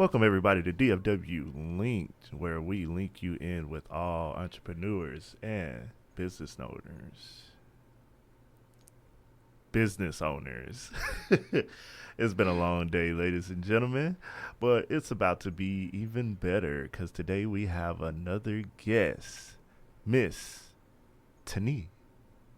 Welcome everybody to DFW Linked, where we link you in with all entrepreneurs and business owners. Business owners. It's been a long day, ladies and gentlemen, but it's about to be even better because today we have another guest, Miss Tani.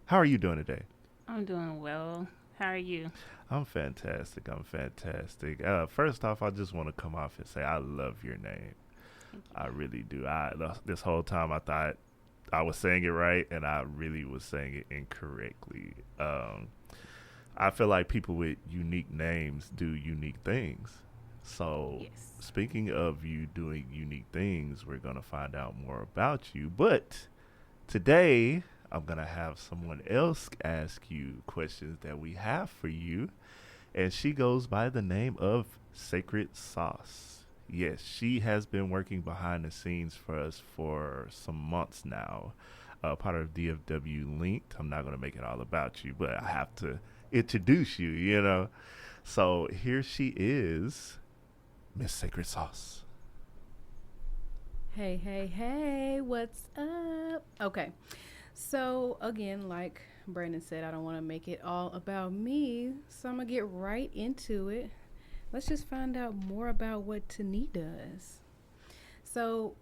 How are you doing today? I'm doing well. How are you? I'm fantastic. I'm fantastic. First off, I just want to come off and say I love your name. Thank I you. really do. This whole time I thought I was saying it right, and I really was saying it incorrectly. I feel like people with unique names do unique things. So, Yes. speaking of you doing unique things, we're gonna find out more about you. But today, I'm gonna have someone else ask you questions that we have for you, and she goes by the name of Sacred Sauce. Yes, she has been working behind the scenes for us for some months now. Part of DFW Linked. I'm not going to make it all about you, but I have to introduce you. So here she is, Miss Sacred Sauce. Hey, hey, hey, what's up? Okay, so again, like Brandon said, I don't want to make it all about me, so I'm gonna get right into it. Let's just find out more about what Tani does. So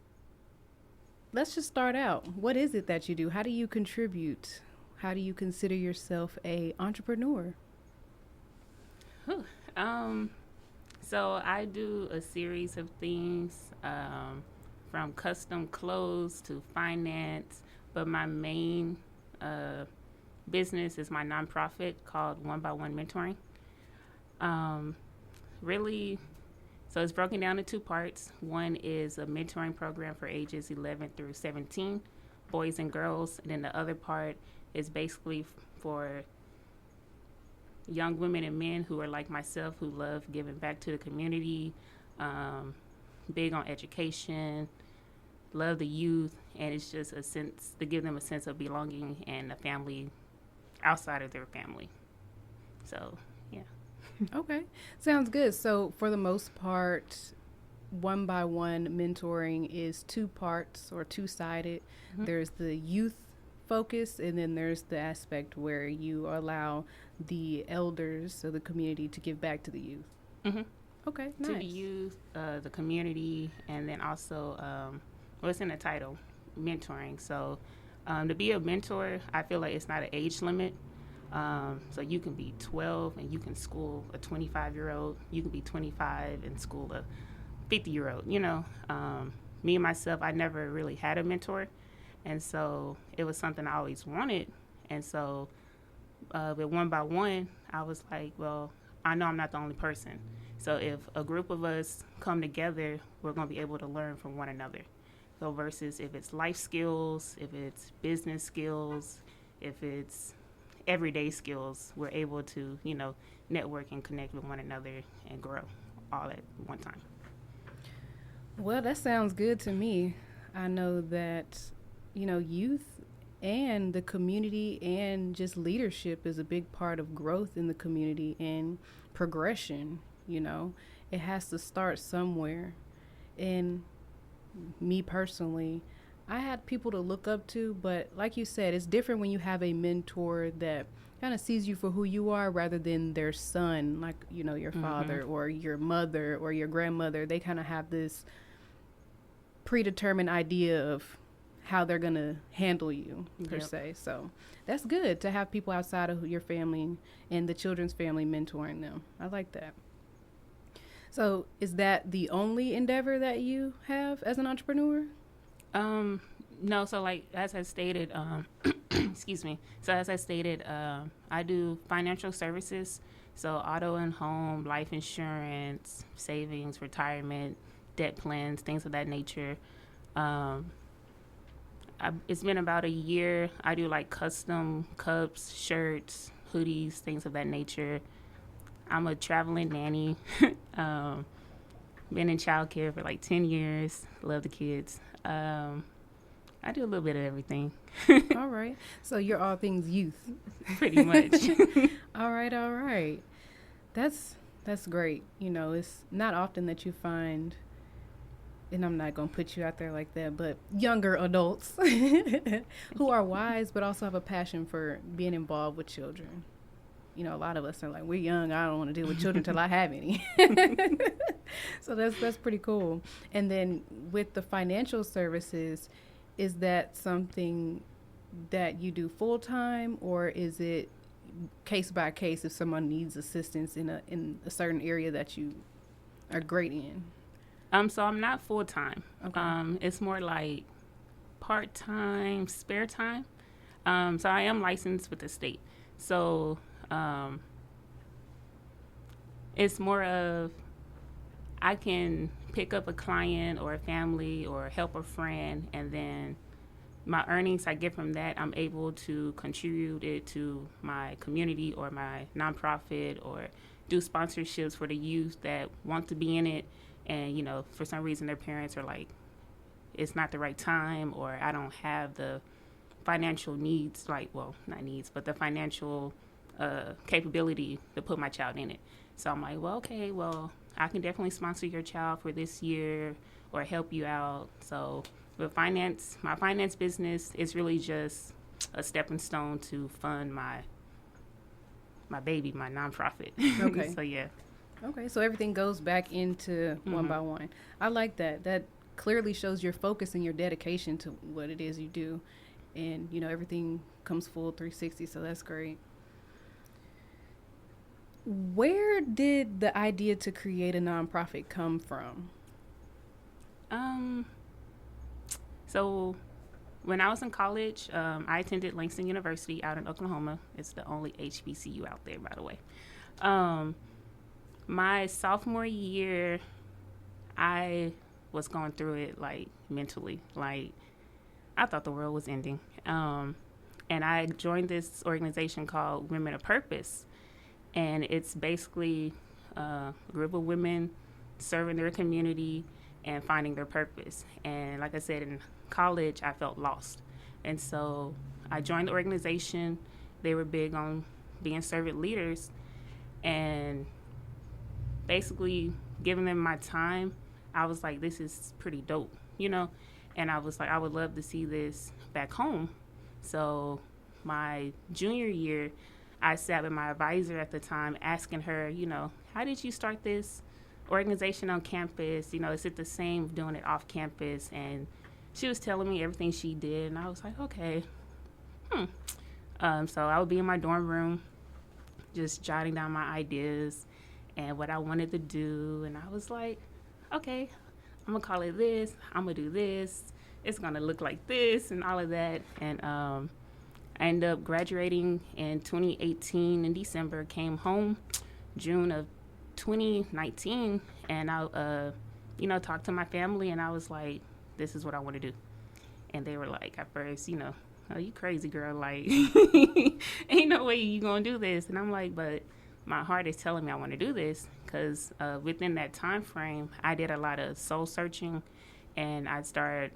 let's just start out. What is it that you do? How do you contribute? How do you consider yourself a entrepreneur? Whew. Um, so I do a series of things, from custom clothes to finance, but my main uh, business is my nonprofit called One by One Mentoring. Um, really, so it's broken down into two parts. One is a mentoring program for ages 11 through 17, boys and girls, and then the other part is basically for young women and men who are like myself who love giving back to the community, um, big on education, love the youth, and it's just a sense to give them a sense of belonging and a family outside of their family. So, yeah. Okay, sounds good. So, for the most part, one by one mentoring is two parts or two sided. Mm-hmm. There's the youth focus, and then there's the aspect where you allow the elders of the community to give back to the youth. Mm-hmm. Okay, To the nice. youth, the community, and then also what's in the title, mentoring. So, to be a mentor, I feel like it's not an age limit. So you can be 12 and you can school a 25-year-old. You can be 25 and school a 50-year-old. Me and myself, I never really had a mentor, and so it was something I always wanted. And so with one by one, I was like, well, I know I'm not the only person. So if a group of us come together, we're going to be able to learn from one another. So versus if it's life skills, if it's business skills, if it's everyday skills, we're able to, network and connect with one another and grow all at one time. Well, that sounds good to me. I know that, youth and the community and just leadership is a big part of growth in the community and progression. You know, it has to start somewhere. And me personally, I had people to look up to, but like you said, it's different when you have a mentor that kind of sees you for who you are rather than their son, like, your Mm-hmm. father or your mother or your grandmother. They kind of have this predetermined idea of how they're going to handle you, per Yep. se. So that's good to have people outside of your family and the children's family mentoring them. I like that. So is that the only endeavor that you have as an entrepreneur? Um, no, so like as I stated, excuse me. So as I stated, I do financial services, so auto and home, life insurance, savings, retirement, debt plans, things of that nature. Um, it's been about a year. I do like custom cups, shirts, hoodies, things of that nature. I'm a traveling nanny. um, been in childcare for like 10 years. Love the kids. I do a little bit of everything, All right. So you're all things youth. pretty much. All right, all right. That's That's great. You know, it's not often that you find, and I'm not going to put you out there like that, but younger adults who are wise but also have a passion for being involved with children. You know, a lot of us are like, we're young, I don't want to deal with children till I have any. So that's pretty cool. And then with the financial services, is that something that you do full time, or is it case by case if someone needs assistance in a certain area that you are great in? So I'm not full time. Okay. It's more like part time, spare time. So I am licensed with the state. So it's more of I can pick up a client or a family or help a friend, and then my earnings I get from that, I'm able to contribute it to my community or my nonprofit, or do sponsorships for the youth that want to be in it. And, you know, for some reason their parents are like, it's not the right time, or I don't have the financial needs, like, well, not needs, but the financial capability to put my child in it. So I'm like, well, okay, well, I can definitely sponsor your child for this year or help you out. So with finance, my finance business is really just a stepping stone to fund my baby, my nonprofit. Okay. So yeah. Okay, so everything goes back into one by one. I like that. That clearly shows your focus and your dedication to what it is you do. And, you know, everything comes full 360, so that's great. Where did the idea to create a nonprofit come from? So when I was in college, I attended Langston University out in Oklahoma. It's the only HBCU out there, by the way. My sophomore year, I was going through it, like, mentally. Like, I thought the world was ending. And I joined this organization called Women of Purpose. And it's basically a group of women serving their community and finding their purpose. And like I said, in college, I felt lost. And so I joined the organization. They were big on being servant leaders. And basically giving them my time, I was like, this is pretty dope, you know? And I was like, I would love to see this back home. So my junior year, I sat with my advisor at the time asking her, you know, how did you start this organization on campus? You know, is it the same doing it off campus? And she was telling me everything she did, and I was like, okay. So I would be in my dorm room just jotting down my ideas and what I wanted to do. And I was like, okay, I'm going to call it this. I'm going to do this. It's going to look like this and all of that. And I ended up graduating in 2018 in December, came home June of 2019, and I, talked to my family, and I was like, this is what I want to do. And they were like, at first, you know, oh, you crazy girl, like, ain't no way you gonna do this. And I'm like, but my heart is telling me I want to do this, because within that time frame, I did a lot of soul searching, and I started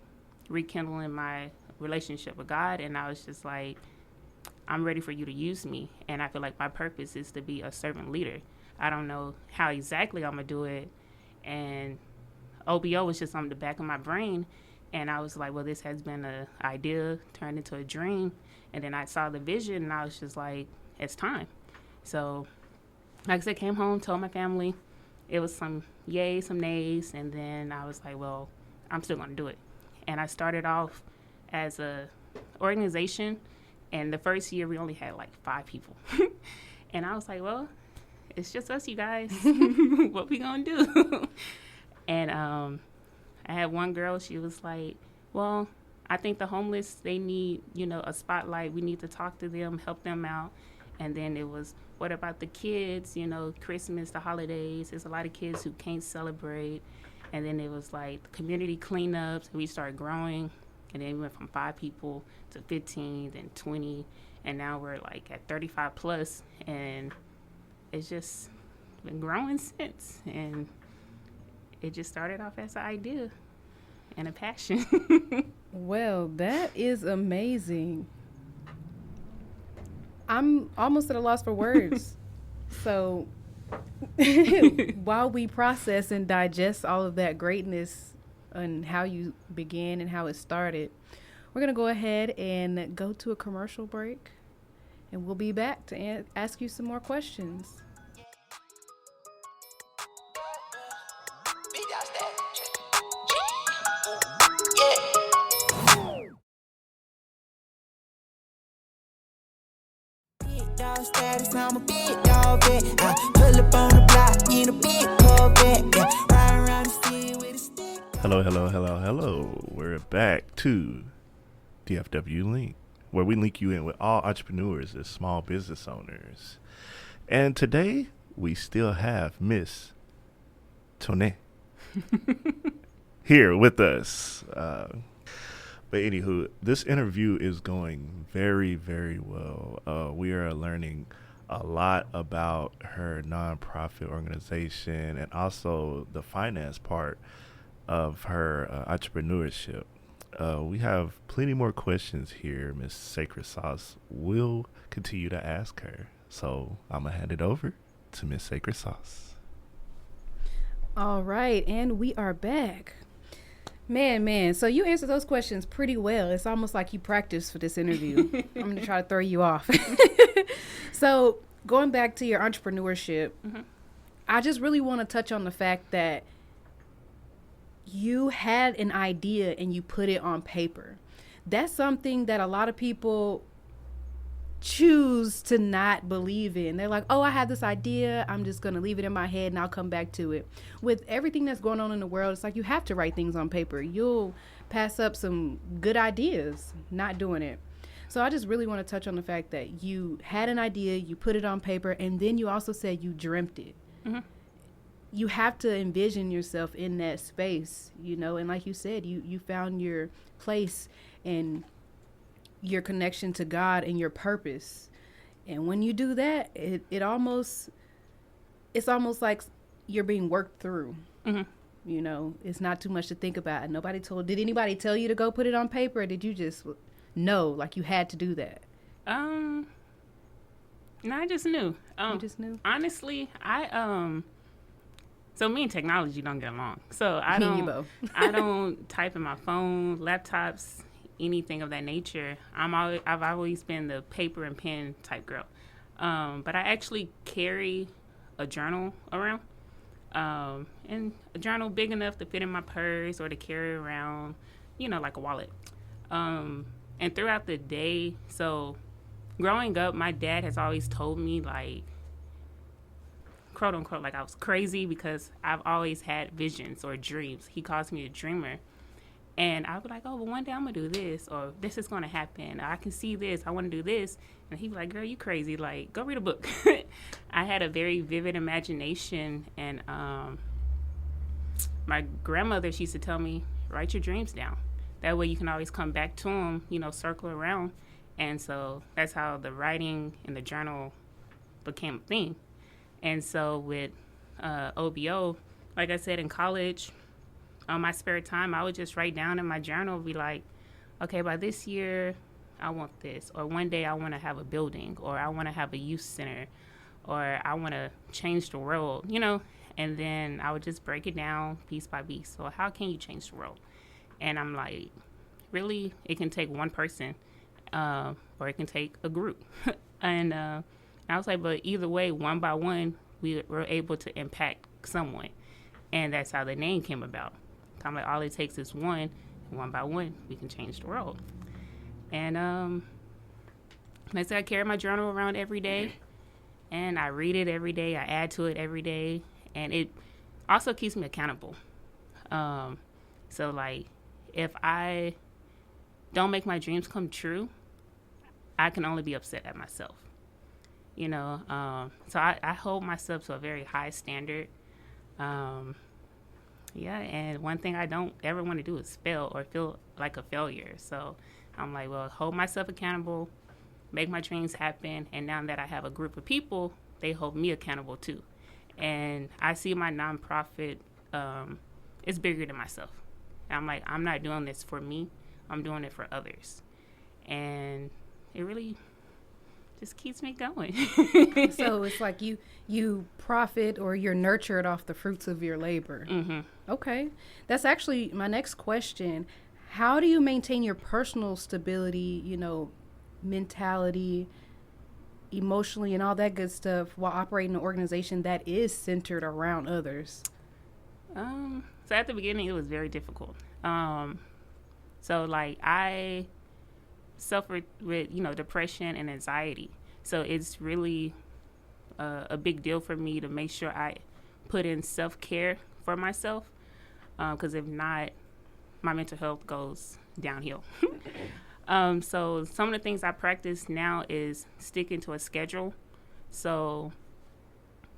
rekindling my relationship with God, and I was just like, I'm ready for you to use me. And I feel like my purpose is to be a servant leader. I don't know how exactly I'm going to do it. And OBO was just on the back of my brain. And I was like, well, this has been an idea turned into a dream. And then I saw the vision, and I was just like, it's time. So, like I said, came home, told my family. It was some yays, some nays. And then I was like, well, I'm still going to do it. And I started off as a organization. And the first year, we only had like 5 people. And I was like, well, it's just us, you guys. What we gonna do? And I had one girl, she was like, well, I think the homeless, they need, you know, a spotlight. We need to talk to them, help them out. And then it was, what about the kids? You know, Christmas, the holidays. There's a lot of kids who can't celebrate. And then it was like community cleanups. We started growing. And then we went from 5 people to 15, then 20, and now we're like at 35 plus, and it's just been growing since. And it just started off as an idea and a passion. Well, that is amazing. I'm almost at a loss for words. So while we process and digest all of that greatness and how you began and how it started, we're going to go ahead and go to a commercial break, and we'll be back to ask you some more questions. Status, I'm a big dog vet. I pull up on the block in a big Corvette. Yeah, ride around the city with a stick. Hello. We're back to DFW Link, where we link you in with all entrepreneurs and small business owners. And today, we still have Miss Tonee here with us. But anywho, this interview is going very, very well. We are learning a lot about her nonprofit organization and also the finance part of her entrepreneurship. We have plenty more questions here. Miss Sacred Sauce will continue to ask her. So I'm going to hand it over to Miss Sacred Sauce. All right, and we are back. Man, so you answered those questions pretty well. It's almost like you practiced for this interview. I'm going to try to throw you off. So going back to your entrepreneurship, I just really want to touch on the fact that you had an idea and you put it on paper. That's something that a lot of people choose to not believe in. They're like, oh, I had this idea, I'm just gonna leave it in my head and I'll come back to it. With everything that's going on in the world, it's like you have to write things on paper. You'll pass up some good ideas not doing it. So I just really want to touch on the fact that you had an idea, you put it on paper, and then you also said you dreamt it. You have to envision yourself in that space, and like you said, you found your place and your connection to God and your purpose. And when you do that, it's almost like you're being worked through. It's not too much to think about. Did anybody tell you to go put it on paper, or did you just know, like you had to do that? No, I just knew. You just knew? Honestly, so me and technology don't get along. So I Me and you both. I don't type in my phone, laptops, anything of that nature. I've always been the paper and pen type girl. But I actually carry a journal around, and a journal big enough to fit in my purse or to carry around, like a wallet. And throughout the day, so growing up, my dad has always told me, like, quote unquote, like I was crazy because I've always had visions or dreams. He calls me a dreamer. And I was like, oh, well, one day I'm going to do this, or this is going to happen. I can see this. I want to do this. And he'd be like, girl, you crazy. Like, go read a book. I had a very vivid imagination. And my grandmother, she used to tell me, write your dreams down. That way you can always come back to them, circle around. And so that's how the writing in the journal became a thing. And so with OBO, like I said, in college, on my spare time, I would just write down in my journal, be like, okay, by this year, I want this. Or one day I want to have a building, or I want to have a youth center, or I want to change the world, And then I would just break it down piece by piece. So how can you change the world? And I'm like, really? It can take one person, or it can take a group. And I was like, but either way, one by one, we were able to impact someone. And that's how the name came about. I'm like, all it takes is one, and one by one, we can change the world. And like I said, I carry my journal around every day, and I read it every day. I add to it every day, and it also keeps me accountable. So, like, if I don't make my dreams come true, I can only be upset at myself. So I hold myself to a very high standard. And one thing I don't ever want to do is fail or feel like a failure. So I'm like, well, hold myself accountable, make my dreams happen. And now that I have a group of people, they hold me accountable too. And I see my nonprofit, it's bigger than myself. And I'm like, I'm not doing this for me. I'm doing it for others. And it really just keeps me going. So it's like you profit or you're nurtured off the fruits of your labor. Mm-hmm. Okay. That's actually my next question. How do you maintain your personal stability, mentality, emotionally, and all that good stuff while operating an organization that is centered around others? So at the beginning, it was very difficult. So like I suffered with, depression and anxiety. So it's really a big deal for me to make sure I put in self-care for myself. Because if not, my mental health goes downhill. So some of the things I practice now is sticking to a schedule. So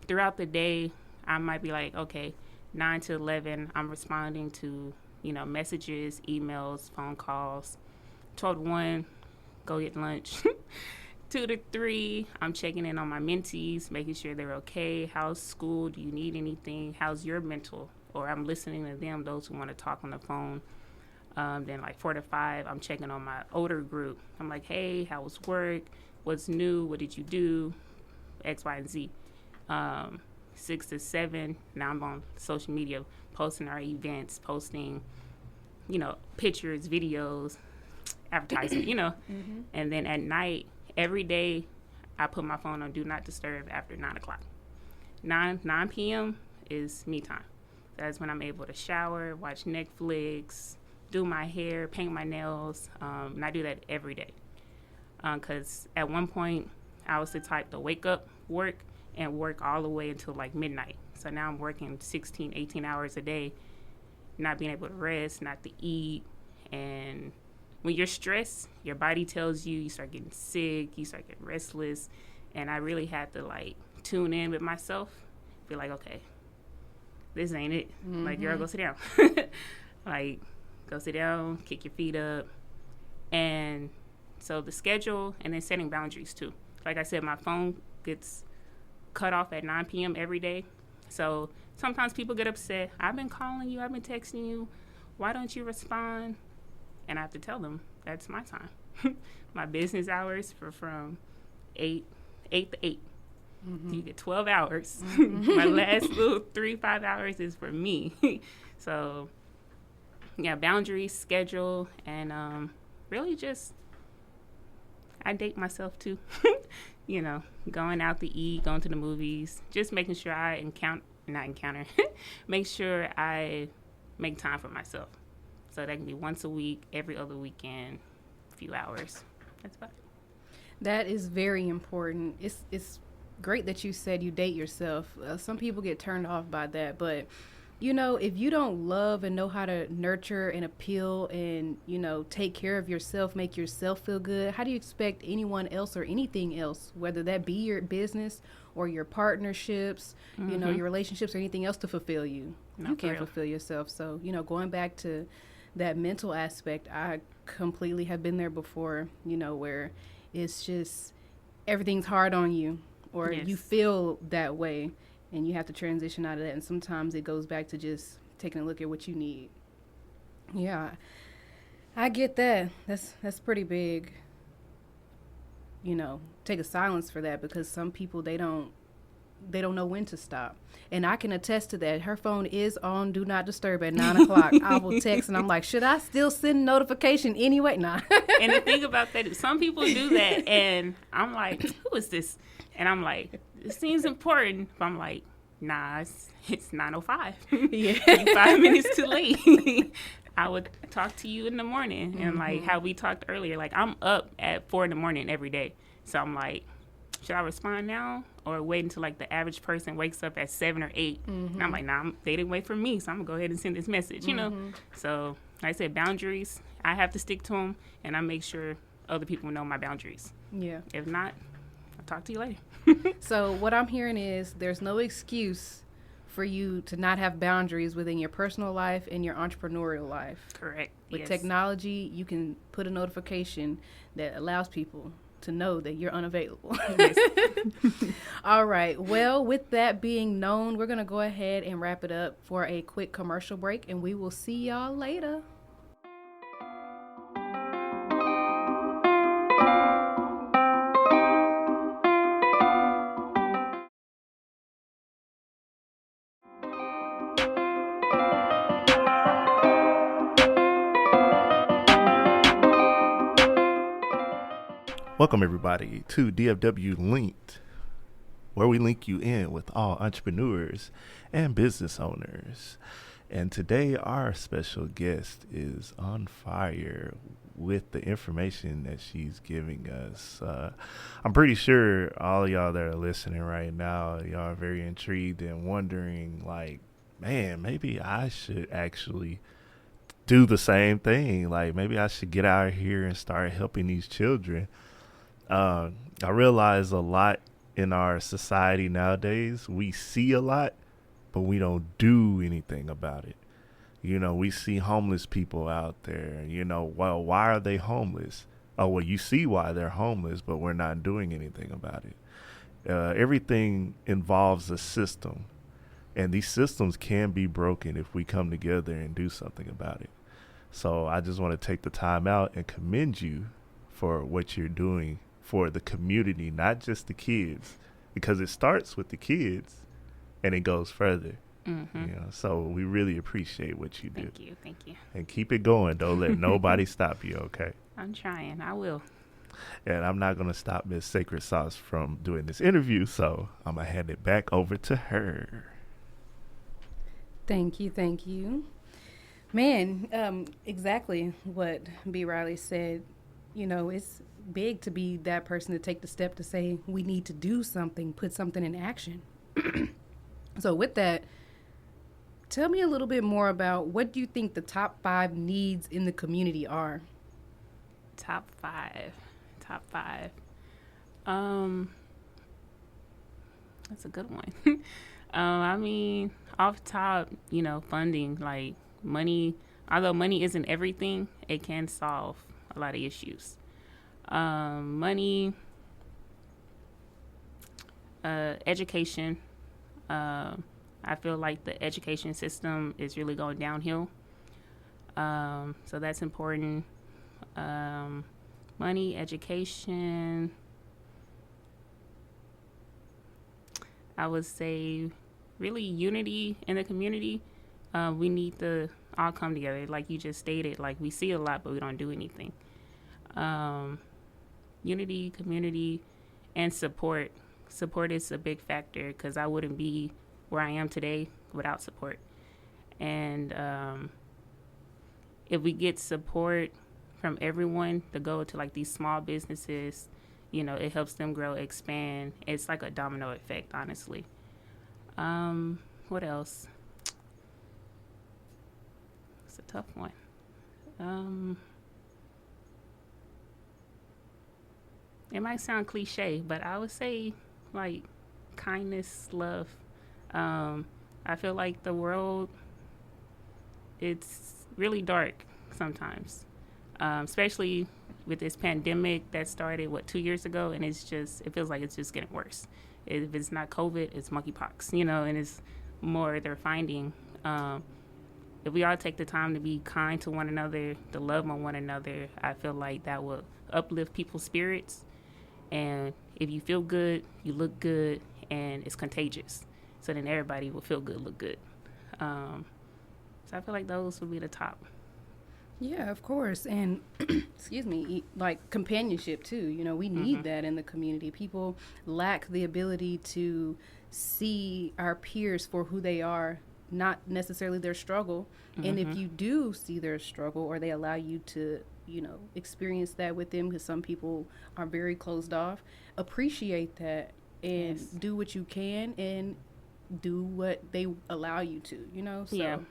throughout the day, I might be like, okay, 9 to 11, I'm responding to, messages, emails, phone calls. 12 to 1, go get lunch. 2 to 3, I'm checking in on my mentees, making sure they're okay. How's school? Do you need anything? How's your mental? Or I'm listening to them, those who want to talk on the phone. Then like 4 to 5, I'm checking on my older group. I'm like, hey, how was work? What's new? What did you do? X, Y, and Z. 6 to 7, now I'm on social media, posting our events, posting, pictures, videos, advertising, Mm-hmm. And then at night, every day, I put my phone on Do Not Disturb after 9 o'clock. 9 p.m. is me time. That's when I'm able to shower, watch Netflix, do my hair, paint my nails, and I do that every day. Because at one point, I was the type to wake up, work, and work all the way until like midnight. So now I'm working 16, 18 hours a day, not being able to rest, not to eat. And when you're stressed, your body tells you start getting sick, you start getting restless. And I really had to like tune in with myself, be like, okay, this ain't it. Mm-hmm. Like, girl, go sit down. Like, go sit down, kick your feet up. And so the schedule and then setting boundaries too. Like I said, my phone gets cut off at 9 p.m. every day. So sometimes people get upset. I've been calling you. I've been texting you. Why don't you respond? And I have to tell them that's my time. My business hours are from 8 to 8. Mm-hmm. You get 12 hours. Mm-hmm. My last little 3-5 hours is for me. So, yeah, boundaries, schedule, and really just I date myself too. Going out to eat, going to the movies, just making sure I make sure I make time for myself. So that can be once a week, every other weekend, a few hours. That's about it. That is very important. It's great that you said you date yourself. Some people get turned off by that, but if you don't love and know how to nurture and appeal and, take care of yourself, make yourself feel good, how do you expect anyone else or anything else, whether that be your business or your partnerships, Mm-hmm. Your relationships or anything else to fulfill you? No, you can't real. fulfill yourself. So, going back to that mental aspect, I completely have been there before, where it's just everything's hard on you or Yes. you feel that way. And you have to transition out of that. And sometimes it goes back to just taking a look at what you need. Yeah, I get that. That's pretty big. Take a silence for that because some people, they don't know when to stop. And I can attest to that. Her phone is on Do Not Disturb at 9 o'clock. I will text and I'm like, should I still send notification anyway? Nah. And the thing about that is some people do that. And I'm like, who is this? And I'm like, it seems important, but I'm like, nah, it's 9:05. Yeah. You're 5 minutes too late. I would talk to you in the morning. Mm-hmm. And like how we talked earlier, like I'm up at 4 a.m. every day. So I'm like, should I respond now or wait until like the average person wakes up at 7 or 8? Mm-hmm. And I'm like, nah, they didn't wait for me. So I'm gonna go ahead and send this message, Mm-hmm. So like I said, boundaries, I have to stick to them and I make sure other people know my boundaries. Yeah. If not, I'll talk to you later. So what I'm hearing is there's no excuse for you to not have boundaries within your personal life and your entrepreneurial life. Correct. With Yes. technology, you can put a notification that allows people to know that you're unavailable. Yes. All right. Well, with that being known, we're going to go ahead and wrap it up for a quick commercial break, and we will see y'all later. Welcome, everybody, to DFW Linked, where we link you in with all entrepreneurs and business owners. And today, our special guest is on fire with the information that she's giving us. I'm pretty sure all of y'all that are listening right now, y'all are very intrigued and wondering, like, man, maybe I should actually do the same thing. Like, maybe I should get out here and start helping these children. I realize a lot in our society nowadays, we see a lot, but we don't do anything about it. You know, we see homeless people out there, you know, well, why are they homeless? Oh, well, you see why they're homeless, but we're not doing anything about it. Everything involves a system, and these systems can be broken if we come together and do something about it. So I just want to take the time out and commend you for what you're doing for the community, not just the kids, because it starts with the kids and it goes further. Mm-hmm. You know, so we really appreciate what you do. Thank you. And keep it going. Don't let nobody stop you, okay? I'm trying. I will. And I'm not going to stop Miss Sacred Sauce from doing this interview, so I'm going to hand it back over to her. Thank you. Man, exactly what B. Riley said. You know, it's big to be that person to take the step to say we need to do something, put something in action. So with that, tell me a little bit more about what do you think the top 5 needs in the community are? Top five. That's a good one. I mean, off top, you know, funding, like money. Although money isn't everything, it can solve a lot of issues. Money, education. I feel like the education system is really going downhill. So that's important. Money, education. I would say really unity in the community. We need to all come together. Like you just stated, like we see a lot, but we don't do anything. Unity, community, and support. Support is a big factor because I wouldn't be where I am today without support. And if we get support from everyone to go to like these small businesses, you know, it helps them grow, expand. It's like a domino effect, honestly. What else? It's a tough one. It might sound cliche, but I would say like kindness, love. I feel like the world, it's really dark sometimes, especially with this pandemic that started, 2 years ago, and it feels like it's just getting worse. If it's not COVID, it's monkeypox, you know, and it's more they're finding. If we all take the time to be kind to one another, to love on one another, I feel like that will uplift people's spirits. And if you feel good, you look good, and it's contagious. So then everybody will feel good, look good. So I feel like those would be the top. Yeah, of course. And excuse me, like companionship too. You know, we need that in the community. People lack the ability to see our peers for who they are, not necessarily their struggle. And if you do see their struggle, or they allow you to, you know, experience that with them, because some people are very closed off, appreciate that and do what you can and do what they allow you to, you know? So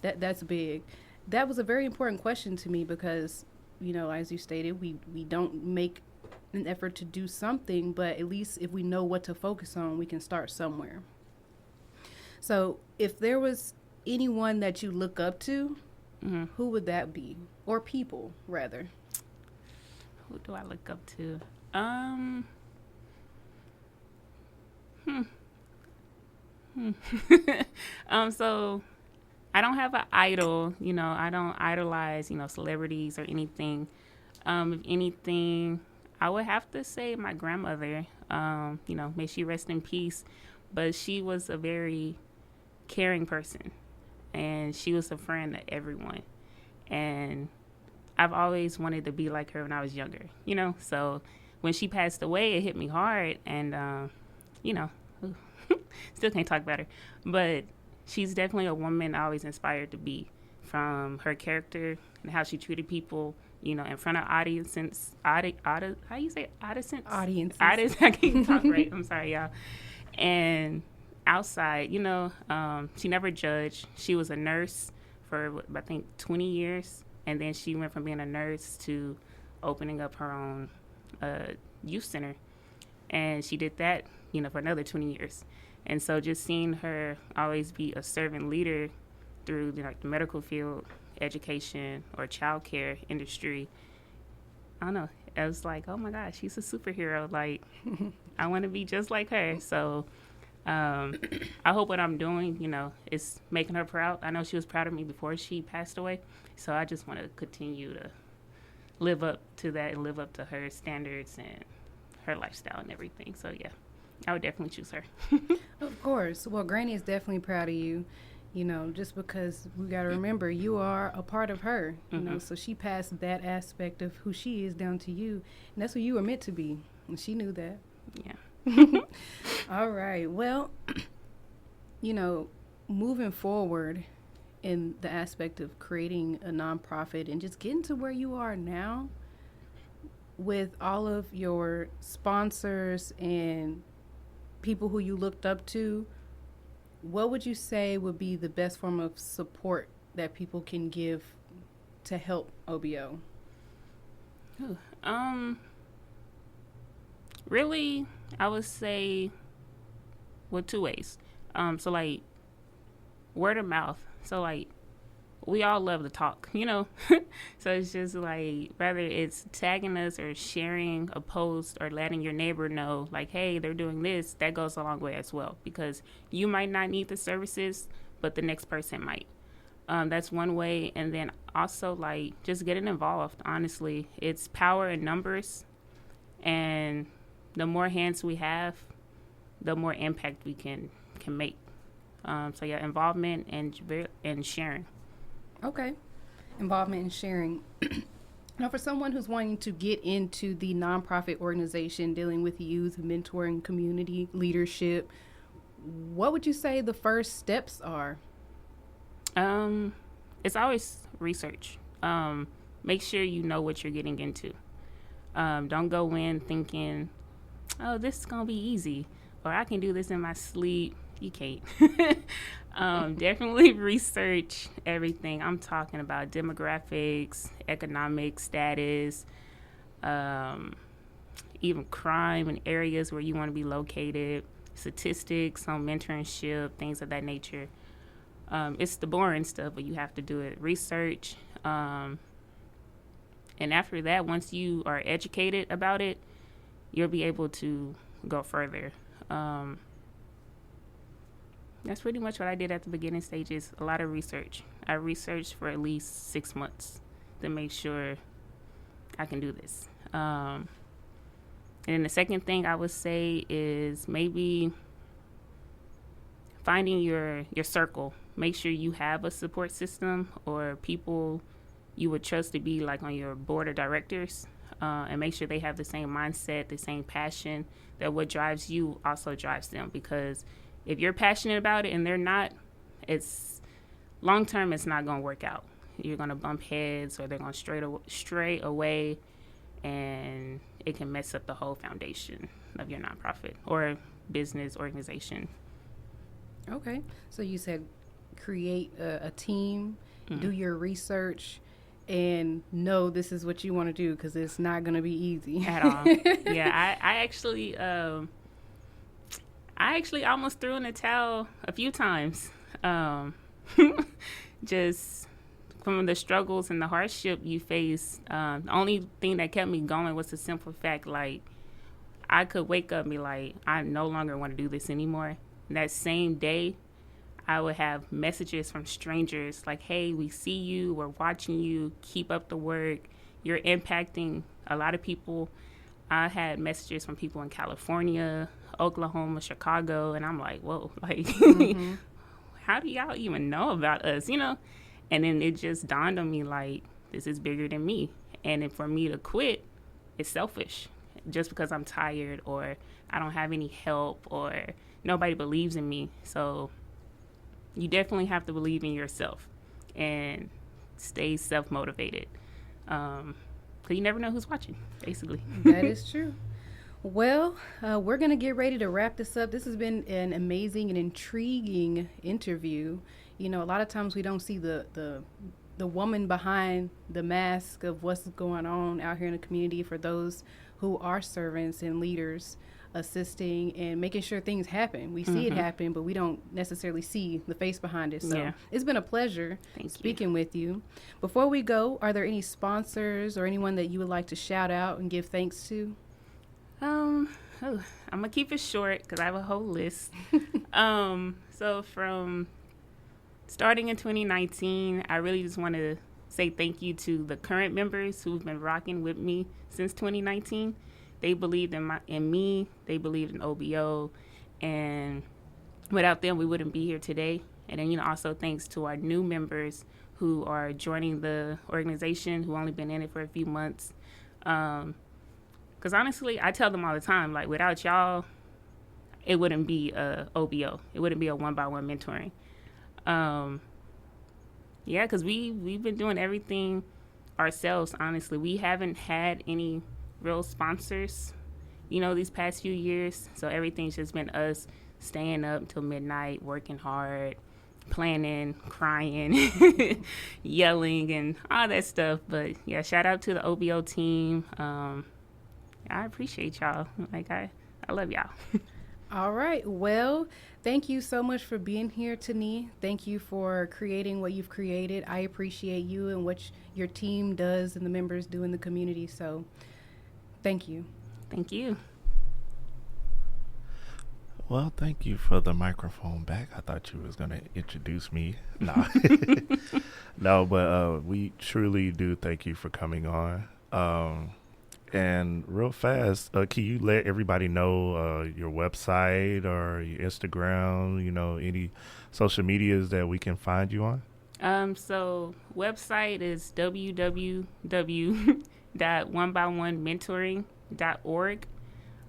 that's big. That was a very important question to me because, you know, as you stated, we don't make an effort to do something, but at least if we know what to focus on, we can start somewhere. So if there was anyone that you look up to, who would that be? Or people, rather. Who do I look up to? So I don't have an idol, you know, I don't idolize, you know, celebrities or anything. If anything, I would have to say my grandmother, you know, may she rest in peace, but she was a very caring person, and she was a friend to everyone. And I've always wanted to be like her when I was younger, you know, so when she passed away, it hit me hard. And, still can't talk about her. But she's definitely a woman I always inspired to be, from her character and how she treated people, in front of audiences. How you say audiences? Audiences. I can't talk right. I'm sorry, y'all. And outside, she never judged. She was a nurse for, I think, 20 years. And then she went from being a nurse to opening up her own youth center. And she did that, for another 20 years. And so just seeing her always be a servant leader through the medical field, education, or childcare industry, I don't know. I was like, oh my gosh, she's a superhero. Like, I want to be just like her. So I hope what I'm doing, is making her proud. I know she was proud of me before she passed away. So I just want to continue to live up to that and live up to her standards and her lifestyle and everything. So, yeah, I would definitely choose her. Of course. Well, Granny is definitely proud of you, just because we got to remember you are a part of her, so she passed that aspect of who she is down to you. And that's who you were meant to be. And she knew that. Yeah. All right. Well, moving forward in the aspect of creating a nonprofit and just getting to where you are now with all of your sponsors and people who you looked up to, what would you say would be the best form of support that people can give to help OBO? Really, I would say, two ways. So like word of mouth. So like we all love to talk, So it's just like, whether it's tagging us or sharing a post or letting your neighbor know, like, hey, they're doing this, that goes a long way as well, because you might not need the services, but the next person might. That's one way. And then also, like, just getting involved. Honestly, it's power in numbers, and the more hands we have, the more impact we can make. So yeah, involvement and sharing. Okay. Involvement and sharing. Now, for someone who's wanting to get into the nonprofit organization dealing with youth, mentoring, community leadership, what would you say the first steps are? It's always research. Make sure you know what you're getting into. Don't go in thinking, oh, this is going to be easy, or I can do this in my sleep. You can't. Definitely research everything. I'm talking about demographics, economic status, even crime in areas where you want to be located, statistics on mentorship, things of that nature. It's the boring stuff, but you have to do it. Research. And after that, once you are educated about it, you'll be able to go further. That's pretty much what I did at the beginning stages. A lot of research. I researched for at least 6 months to make sure I can do this. And then the second thing I would say is maybe finding your circle. Make sure you have a support system or people you would trust to be like on your board of directors, and make sure they have the same mindset, the same passion, that what drives you also drives them. Because if you're passionate about it and they're not, it's long term, it's not going to work out. You're going to bump heads, or they're going to stray away, and it can mess up the whole foundation of your nonprofit or business organization. Okay. So you said create a team, do your research, and know this is what you want to do, because it's not going to be easy. At all. Yeah, I actually almost threw in the towel a few times. Just from the struggles and the hardship you face. The only thing that kept me going was the simple fact, like, I could wake up and be like, I no longer want to do this anymore. And that same day, I would have messages from strangers like, hey, we see you, we're watching you, keep up the work, you're impacting a lot of people. I had messages from people in California, Oklahoma, Chicago, and I'm like, whoa, like, how do y'all even know about us, And then it just dawned on me, like, this is bigger than me. And then for me to quit, it's selfish. just because I'm tired or I don't have any help or nobody believes in me. So you definitely have to believe in yourself and stay self-motivated. Because you never know who's watching, basically. That is true. Well, we're going to get ready to wrap this up. This has been an amazing and intriguing interview. You know, a lot of times we don't see the woman behind the mask of what's going on out here in the community for those who are servants and leaders, assisting and making sure things happen. We see it happen, but we don't necessarily see the face behind it. So it's been a pleasure speaking with you. Before we go, are there any sponsors or anyone that you would like to shout out and give thanks to? I'm gonna keep it short because I have a whole list. So from starting in 2019, I really just want to say thank you to the current members who've been rocking with me since 2019. They believed in me. They believed in OBO, and without them, we wouldn't be here today. And then, also thanks to our new members who are joining the organization, who only been in it for a few months. Because honestly, I tell them all the time, like, without y'all, it wouldn't be a OBO. It wouldn't be a one-by-one mentoring. Because we've been doing everything ourselves, honestly. We haven't had any real sponsors, these past few years. So everything's just been us staying up till midnight, working hard, planning, crying, yelling, and all that stuff. But, shout out to the OBO team. I appreciate y'all. Like, I love y'all. All right. Well, thank you so much for being here, Tani. Thank you for creating what you've created. I appreciate you and what your team does and the members do in the community. So thank you. Thank you. Well, thank you for the microphone back. I thought you was going to introduce me. No. No, but we truly do thank you for coming on. And real fast, can you let everybody know your website or your Instagram, any social medias that we can find you on? So website is www.onebyOnementoring.org.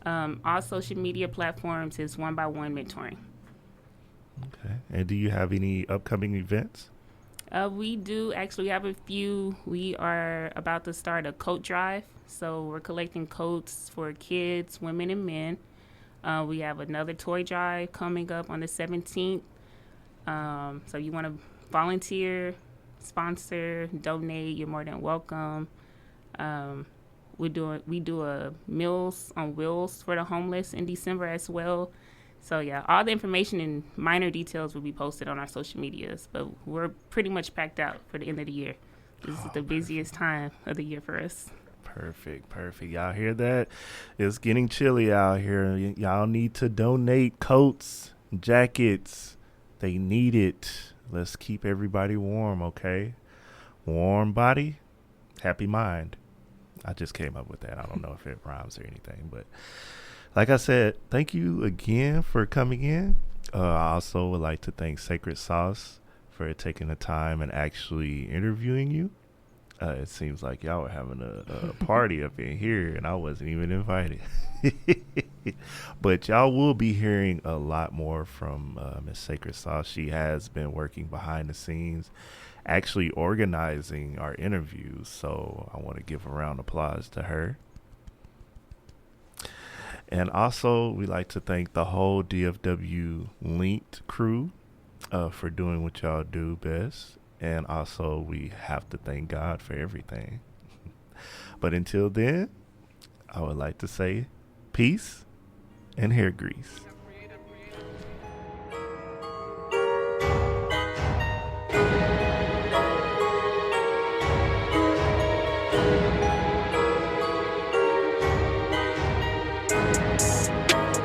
All social media platforms is One by One Mentoring. Okay. And do you have any upcoming events? We do actually have a few. We are about to start a coat drive. So we're collecting coats for kids, women, and men. We have another toy drive coming up on the 17th. So you want to volunteer, sponsor, donate, you're more than welcome. We do a Meals on Wheels for the homeless in December as well. So all the information and minor details will be posted on our social medias, but we're pretty much packed out for the end of the year. This is the busiest time of the year for us. Perfect. Y'all hear that? It's getting chilly out here. Y'all need to donate coats, jackets. They need it. Let's keep everybody warm, okay? Warm body, happy mind. I just came up with that. I don't know if it rhymes or anything, but like I said, thank you again for coming in. I also would like to thank Sacred Sauce for taking the time and actually interviewing you. It seems like y'all were having a party up in here, and I wasn't even invited. But y'all will be hearing a lot more from Miss Sacred Sauce. She has been working behind the scenes, actually organizing our interviews. So I want to give a round of applause to her. And also, we like to thank the whole DFW Linked crew for doing what y'all do best. And also, we have to thank God for everything. But until then, I would like to say peace and hair grease.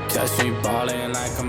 Catch me ballin' like a